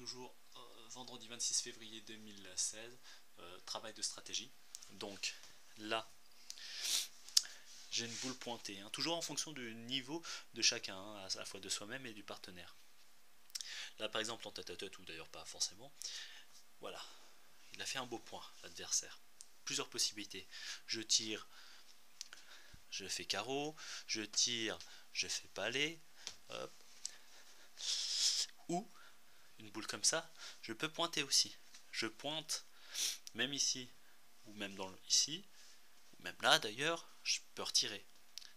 toujours vendredi 26 février 2016, travail de stratégie. Donc là, j'ai une boule pointée, hein, toujours en fonction du niveau de chacun, hein, à la fois de soi-même et du partenaire. Là par exemple en tête-à-tête, ou d'ailleurs pas forcément, voilà, il a fait un beau point, l'adversaire. Plusieurs possibilités. Je tire, je fais carreau, je tire, je fais palais, hop. Ou une boule comme ça, je peux pointer aussi. Je pointe, même ici, ou même ici, ou même là d'ailleurs, je peux retirer.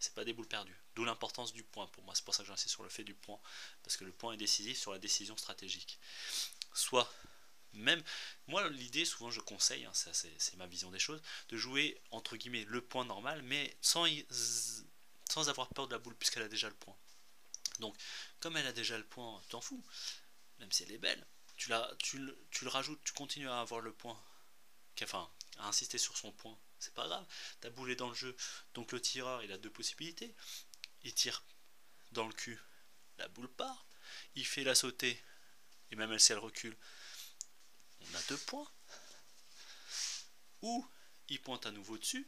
C'est pas des boules perdues. D'où l'importance du point pour moi. C'est pour ça que j'insiste sur le fait du point, parce que le point est décisif sur la décision stratégique. Soit même, moi l'idée souvent je conseille, hein, c'est ma vision des choses, de jouer entre guillemets le point normal, mais sans avoir peur de la boule puisqu'elle a déjà le point. Donc comme elle a déjà le point, t'en fous, même si elle est belle, tu le rajoutes, tu continues à avoir le point, enfin à insister sur son point, c'est pas grave, ta boule est dans le jeu, donc le tireur il a deux possibilités, il tire dans le cul, la boule part, il fait la sauter, et même si elle recule, on a 2 points, ou il pointe à nouveau dessus,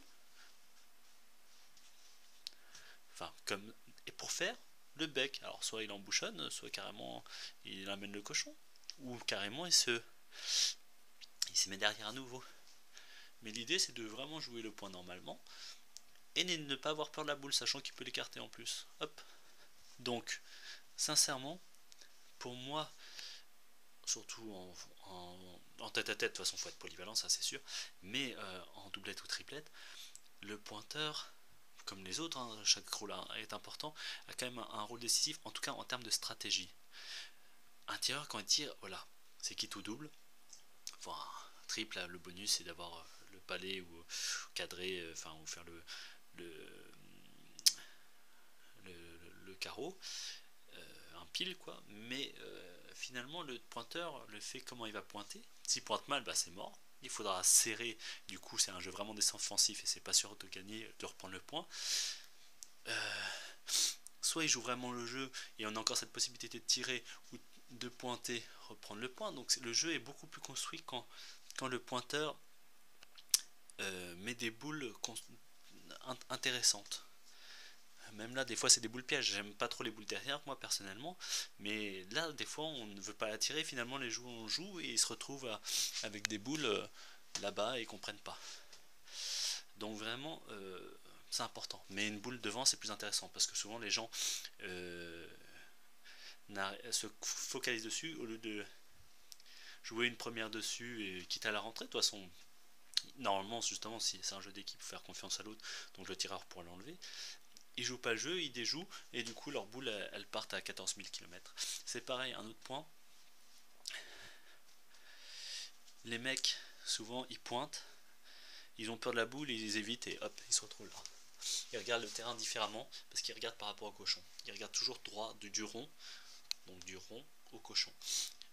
enfin comme, et pour faire le bec, alors soit il embouchonne, soit carrément il amène le cochon, ou carrément il se met derrière à nouveau. Mais l'idée c'est de vraiment jouer le point normalement, et ne pas avoir peur de la boule, sachant qu'il peut l'écarter en plus. Hop. Donc, sincèrement, pour moi, surtout en tête à tête, de toute façon il faut être polyvalent, ça c'est sûr, mais en doublette ou triplette, le pointeur, comme les autres, hein, chaque rôle est important, a quand même un rôle décisif, en tout cas en termes de stratégie. Un tireur, quand il tire, voilà, c'est quitte ou double, enfin triple, le bonus c'est d'avoir le palais ou cadrer, enfin ou faire le carreau, un pile quoi, mais finalement le pointeur, le fait comment il va pointer, s'il pointe mal, bah c'est mort, il faudra serrer, du coup c'est un jeu vraiment défensif et c'est pas sûr de gagner, de reprendre le point. Soit il joue vraiment le jeu et on a encore cette possibilité de tirer ou de pointer, reprendre le point, donc le jeu est beaucoup plus construit quand le pointeur met des boules intéressantes. Même là, des fois, c'est des boules pièges. J'aime pas trop les boules derrière, moi, personnellement. Mais là, des fois, on ne veut pas la tirer. Finalement, les joueurs jouent et ils se retrouvent avec des boules là-bas et ils comprennent pas. Donc, vraiment, c'est important. Mais une boule devant, c'est plus intéressant parce que souvent, les gens se focalisent dessus au lieu de jouer une première dessus et quitte à la rentrée. De toute façon, normalement, justement, si c'est un jeu d'équipe, il faut faire confiance à l'autre. Donc, le tireur pourra l'enlever. Ils jouent pas le jeu, ils déjouent, et du coup leurs boules elles partent à 14 000 km. C'est pareil, un autre point, les mecs souvent ils pointent, ils ont peur de la boule, ils évitent et hop, ils se retrouvent là. Ils regardent le terrain différemment parce qu'ils regardent par rapport au cochon. Ils regardent toujours droit du rond, donc du rond au cochon,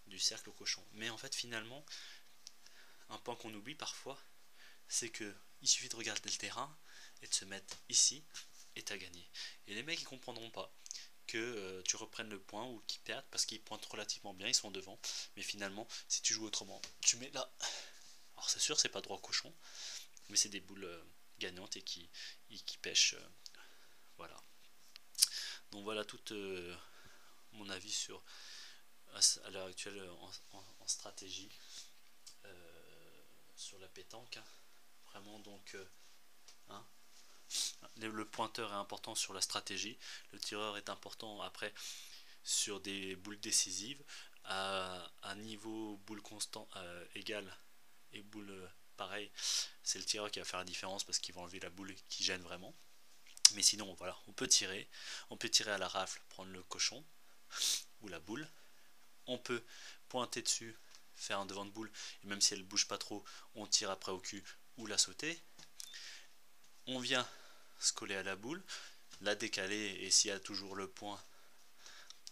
du cercle au cochon. Mais en fait finalement, un point qu'on oublie parfois, c'est que il suffit de regarder le terrain et de se mettre ici et t'as gagné. Et les mecs ils comprendront pas que tu reprennes le point ou qu'ils perdent parce qu'ils pointent relativement bien, ils sont devant. Mais finalement, si tu joues autrement, tu mets là. Alors c'est sûr, c'est pas droit au cochon, mais c'est des boules gagnantes et qui pêchent. Voilà. Donc voilà tout mon avis sur à l'heure actuelle en stratégie sur la pétanque. Hein. Vraiment donc. Hein, le pointeur est important sur la stratégie, le tireur est important après sur des boules décisives, à niveau boule constant égal et boule pareil, c'est le tireur qui va faire la différence parce qu'il va enlever la boule qui gêne vraiment. Mais sinon voilà, on peut tirer à la rafle, prendre le cochon ou la boule, on peut pointer dessus, faire un devant de boule, et même si elle bouge pas trop, on tire après au cul ou la sauter. On vient se coller à la boule, la décaler, et s'il y a toujours le point,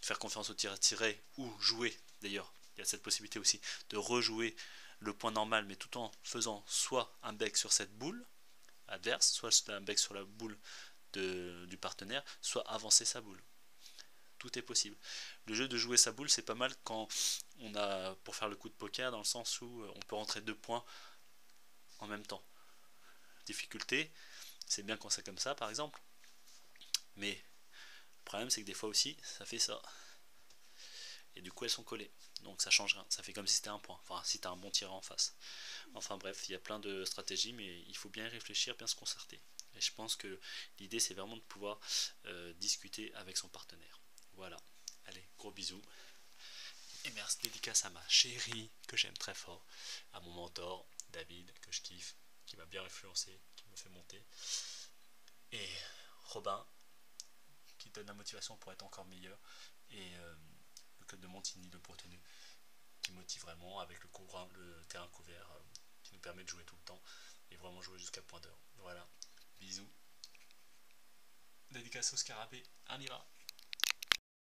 faire confiance au tir à tirer ou jouer, d'ailleurs il y a cette possibilité aussi de rejouer le point normal mais tout en faisant soit un bec sur cette boule adverse, soit un bec sur la boule du partenaire, soit avancer sa boule. Tout est possible. Le jeu de jouer sa boule c'est pas mal quand on a pour faire le coup de poker dans le sens où on peut rentrer 2 points en même temps. Difficulté, c'est bien quand c'est comme ça par exemple, mais le problème c'est que des fois aussi ça fait ça. Et du coup elles sont collées. Donc ça change rien, ça fait comme si c'était un point, enfin si t'as un bon tireur en face. Enfin bref, il y a plein de stratégies, mais il faut bien y réfléchir, bien se concerter. Et je pense que l'idée c'est vraiment de pouvoir discuter avec son partenaire. Voilà, allez, gros bisous. Et merci, dédicace à ma chérie que j'aime très fort, à mon mentor David que je kiffe, qui m'a bien influencé, qui me fait monter, et Robin qui donne la motivation pour être encore meilleur, et le club de Montigny de Bretonneux qui motive vraiment avec le terrain couvert qui nous permet de jouer tout le temps et vraiment jouer jusqu'à point d'heure. Voilà, bisous. Dédicace au scarabée, on y va.